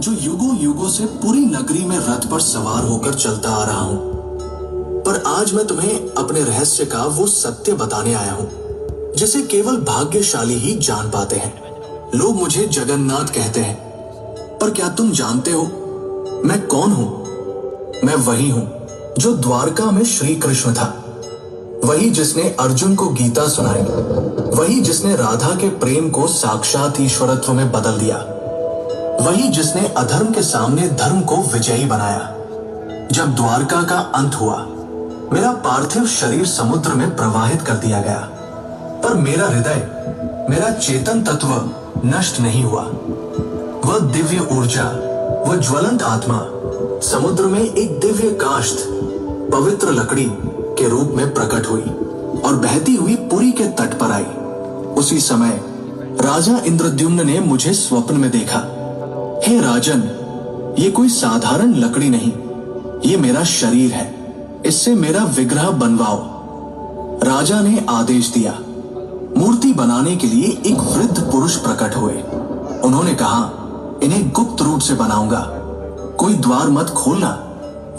जो युगों युगों से पूरी नगरी में रथ पर सवार होकर चलता आ रहा हूं। पर आज मैं तुम्हें अपने रहस्य का वो सत्य बताने आया हूं जिसे केवल भाग्यशाली ही जान पाते हैं। लोग मुझे जगन्नाथ कहते हैं, पर क्या तुम जानते हो मैं कौन हूं? मैं वही हूं जो द्वारका में श्री कृष्ण था, वही जिसने अर्जुन को गीता सुनाई, वही जिसने राधा के प्रेम को साक्षात ईश्वरत्व में बदल दिया, वही जिसने अधर्म के सामने धर्म को विजयी बनाया। जब द्वारका का अंत हुआ, मेरा पार्थिव शरीर समुद्र में प्रवाहित कर दिया गया, पर मेरा हृदय, मेरा चेतन तत्व नष्ट नहीं हुआ। वह दिव्य ऊर्जा, वह ज्वलंत आत्मा समुद्र में एक दिव्य काष्ठ, पवित्र लकड़ी के रूप में प्रकट हुई और बहती हुई पुरी के तट पर आई। उसी समय राजा इंद्रद्युम्न ने मुझे स्वप्न में देखा। हे राजन, ये कोई साधारण लकड़ी नहीं, ये मेरा शरीर है, इससे मेरा विग्रह बनवाओ। राजा ने आदेश दिया। मूर्ति बनाने के लिए एक वृद्ध पुरुष प्रकट हुए। उन्होंने कहा, इन्हें गुप्त रूप से बनाऊंगा, कोई द्वार मत खोलना।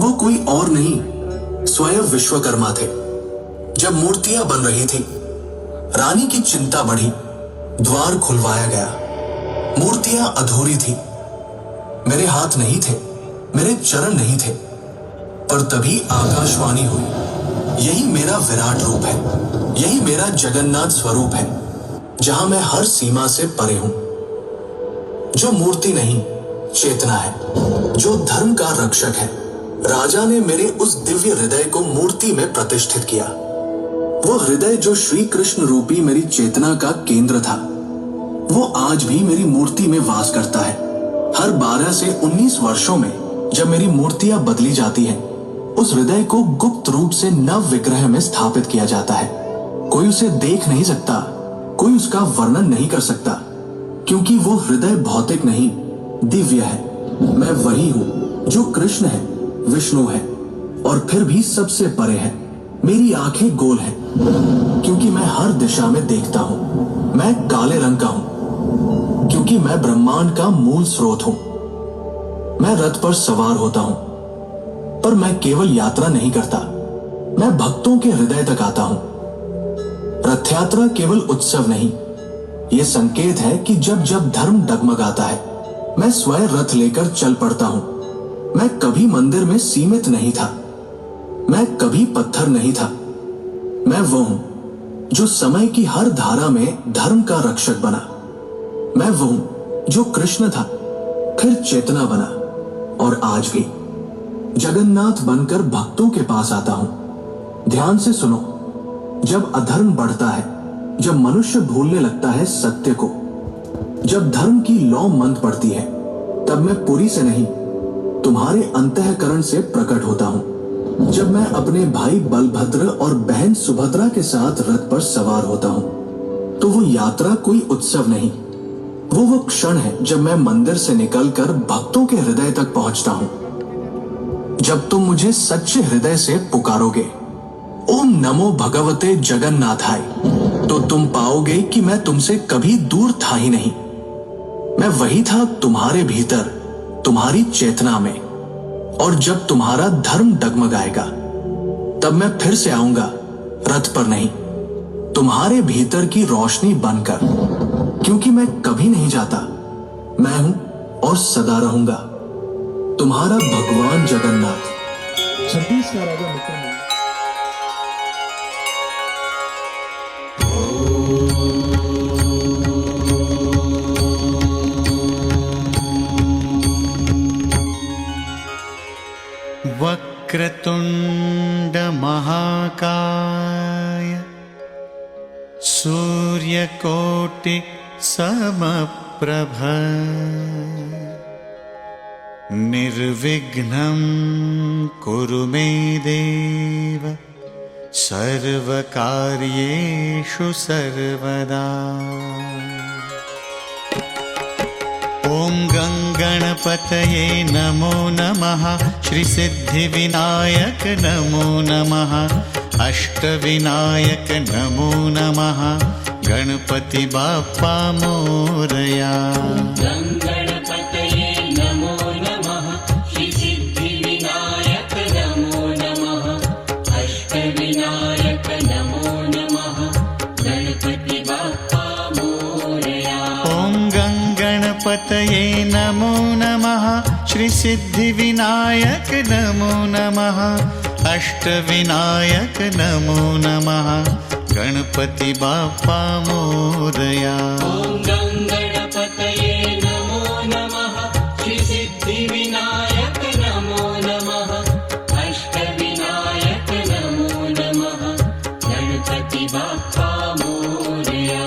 वो कोई और नहीं, स्वयं विश्वकर्मा थे। जब मूर्तियां बन रही थी, रानी की चिंता बढ़ी। द्वार खुलवाया गया। मूर्तियां अधूरी थी। मेरे हाथ नहीं थे, मेरे चरण नहीं थे, पर तभी आकाशवाणी हुई, यही मेरा विराट रूप है, यही मेरा जगन्नाथ स्वरूप है, जहां मैं हर सीमा से परे हूं। जो मूर्ति नहीं, चेतना है, जो धर्म का रक्षक है। राजा ने मेरे उस दिव्य हृदय को मूर्ति में प्रतिष्ठित किया। वो हृदय जो श्री कृष्ण रूपी मेरी चेतना का केंद्र था, वो आज भी मेरी मूर्ति में वास करता है। हर 12 से 19 वर्षों में जब मेरी मूर्तियां बदली जाती हैं, उस हृदय को गुप्त रूप से नव विग्रह में स्थापित किया जाता है। कोई उसे देख नहीं सकता, कोई उसका वर्णन नहीं कर सकता, क्योंकि वो हृदय भौतिक नहीं, दिव्य है। मैं वही हूं जो कृष्ण है, विष्णु है, और फिर भी सबसे परे है। मेरी आंखें गोल हैं, क्योंकि मैं हर दिशा में देखता हूं। मैं काले रंग का हूं, क्योंकि मैं ब्रह्मांड का मूल स्रोत हूं। मैं रथ पर सवार होता हूं, पर मैं केवल यात्रा नहीं करता, मैं भक्तों के हृदय तक आता हूं। रथ यात्रा केवल उत्सव नहीं, यह संकेत है कि जब जब धर्म डगमगाता है, मैं स्वयं रथ लेकर चल पड़ता हूं। मैं कभी मंदिर में सीमित नहीं था, मैं कभी पत्थर नहीं था। मैं वो हूं जो समय की हर धारा में धर्म का रक्षक बना। मैं वो हूं जो कृष्ण था, फिर चेतना बना, और आज भी जगन्नाथ बनकर भक्तों के पास आता हूं। ध्यान से सुनो, जब अधर्म बढ़ता है, जब मनुष्य भूलने लगता है सत्य को, जब धर्म की लौ मंद पड़ती है, तब मैं पुरी से नहीं, तुम्हारे अंतःकरण से प्रकट होता हूं। जब मैं अपने भाई बलभद्र और बहन सुभद्रा के साथ रथ पर सवार होता हूं, तो वो यात्रा कोई उत्सव नहीं, वो क्षण है जब मैं मंदिर से निकलकर भक्तों के हृदय तक पहुंचता हूं। जब तुम मुझे सच्चे हृदय से पुकारोगे, ओम नमो भगवते जगन्नाथाय, तो तुम पाओगे कि मैं तुमसे कभी दूर था ही नहीं। मैं वही था तुम्हारे भीतर, तुम्हारी चेतना में। और जब तुम्हारा धर्म डगमगाएगा, तब मैं फिर से आऊंगा, रथ पर नहीं, तुम्हारे भीतर की रोशनी बनकर, क्योंकि मैं कभी नहीं जाता। मैं हूं और सदा रहूंगा, तुम्हारा भगवान जगन्नाथ। 26 का राजा मित्र ने वक्रतुंड महाकाय सूर्यकोटि समप्रभ निर्विघ्नं कुरु मे देव सर्वकार्येषु सर्वदा। ओम गंगणपतये नमो नमः, श्री सिद्धिविनायक नमो नमः, अष्टविनायक नमो नमः, गणपति बाप्पा मोरया। गंगणपतये नमो गङ्गणपतये नमो नमः श्रीसिद्धिविनायक नमो नमः अष्टविनायक नमो नमः गणपति बाप्पा मोरया। ॐ गङ्गणपतये नमो नमः श्रीसिद्धिविनायक नमो नमः अष्टविनायक नमो नमः गणपति बाप्पा मोरया।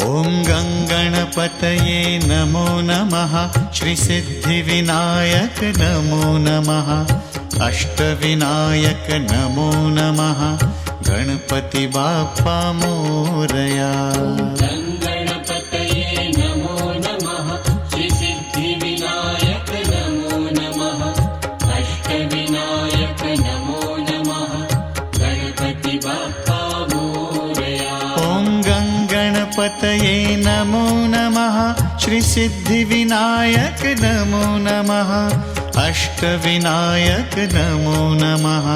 ॐ गङ्गणपतये नमो नमः श्रीसिद्धिविनायक नमो नमः अष्टविनायक नमो नमः गणपति बाप्पा मोरया। गङ्गणपतये नमो नमः श्रीसिद्धिविनायक नमो नमः अष्टविनायक नमो नमः गणपति बाप्पा मोरया। ॐ गङ्गणपतये नमो नमः श्रीसिद्धिविनायक नमो नमः अष्टविनायक नमो नमः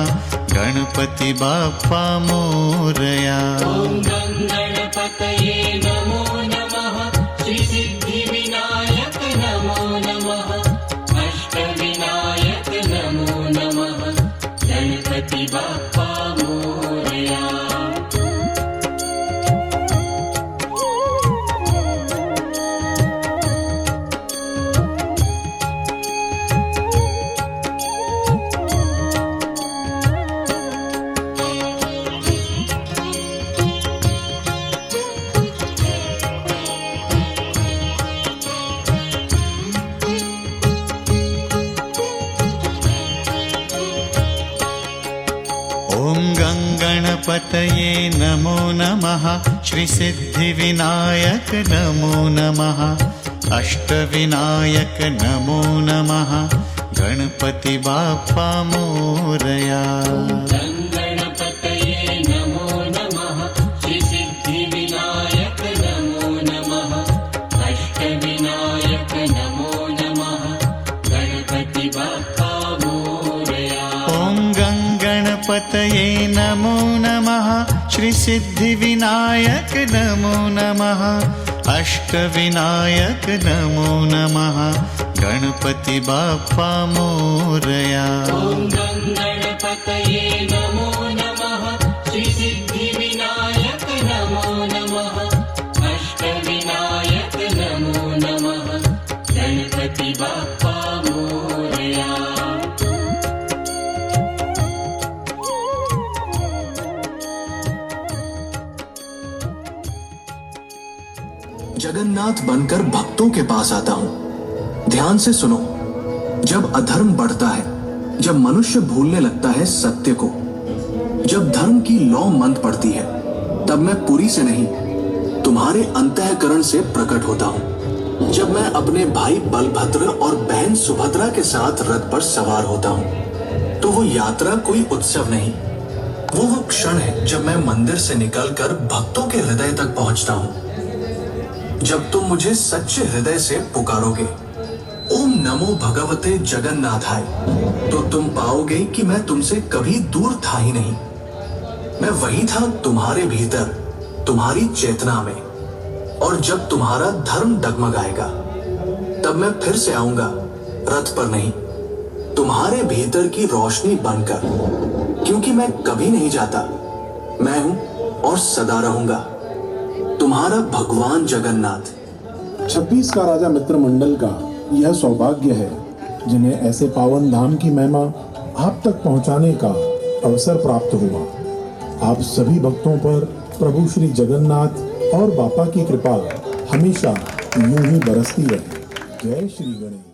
गणपति बाप्पा मोरया। ॐ गङ्गणपतये नमो नमः श्रीसिद्धिविनायक नमो नमः अष्टविनायक नमो नमः गणपति बाप्पा मोरया। ॐ गङ्गणपतये नमो नमः श्रीसिद्धिविनायक नमो नमः अष्टविनायक नमो नमः गणपति बाप्पा मोरया। गङ्गणपतये नमो नमः श्रीसिद्धिविनायक नमो नमः अष्टविनायक नमो नमः गणपति बाप्पा मोरया। ॐ गङ्गणपतये नमो नमः श्रीसिद्धिविनायक नमो नमः अष्टविनायक नमो नमः गणपति बाप्पा मोरया। ॐ गङ्गणपतये नमो नमः श्रीसिद्धिविनायक नमो नमः अष्टविनायक नमो नमः गणपति बाप्पा मोरया। जगन्नाथ बनकर भक्तों के पास आता हूं। ध्यान से सुनो, जब अधर्म बढ़ता है, जब मनुष्य भूलने लगता है सत्य को, जब धर्म की लौ मंद पड़ती है, तब मैं पुरी से नहीं तुम्हारे अंतःकरण से प्रकट होता हूं। जब मैं अपने भाई बलभद्र और बहन सुभद्रा के साथ रथ पर सवार होता हूं, तो वो यात्रा कोई उत्सव नहीं, वो क्षण है जब मैं मंदिर से निकलकर भक्तों के हृदय तक पहुंचता हूं। जब तुम मुझे सच्चे हृदय से पुकारोगे, ओम नमो भगवते जगन्नाथाय, तो तुम पाओगे कि मैं तुमसे कभी दूर था ही नहीं। मैं वही था तुम्हारे भीतर, तुम्हारी चेतना में। और जब तुम्हारा धर्म डगमगाएगा, तब मैं फिर से आऊंगा, रथ पर नहीं, तुम्हारे भीतर की रोशनी बनकर, क्योंकि मैं कभी नहीं जाता। मैं हूं और सदा रहूंगा, तुम्हारा भगवान जगन्नाथ। 26 का राजा मित्र मंडल का यह सौभाग्य है जिन्हें ऐसे पावन धाम की महिमा आप तक पहुंचाने का अवसर प्राप्त हुआ। आप सभी भक्तों पर प्रभु श्री जगन्नाथ और बापा की कृपा हमेशा यूं ही बरसती रहे। जय श्री गणेश।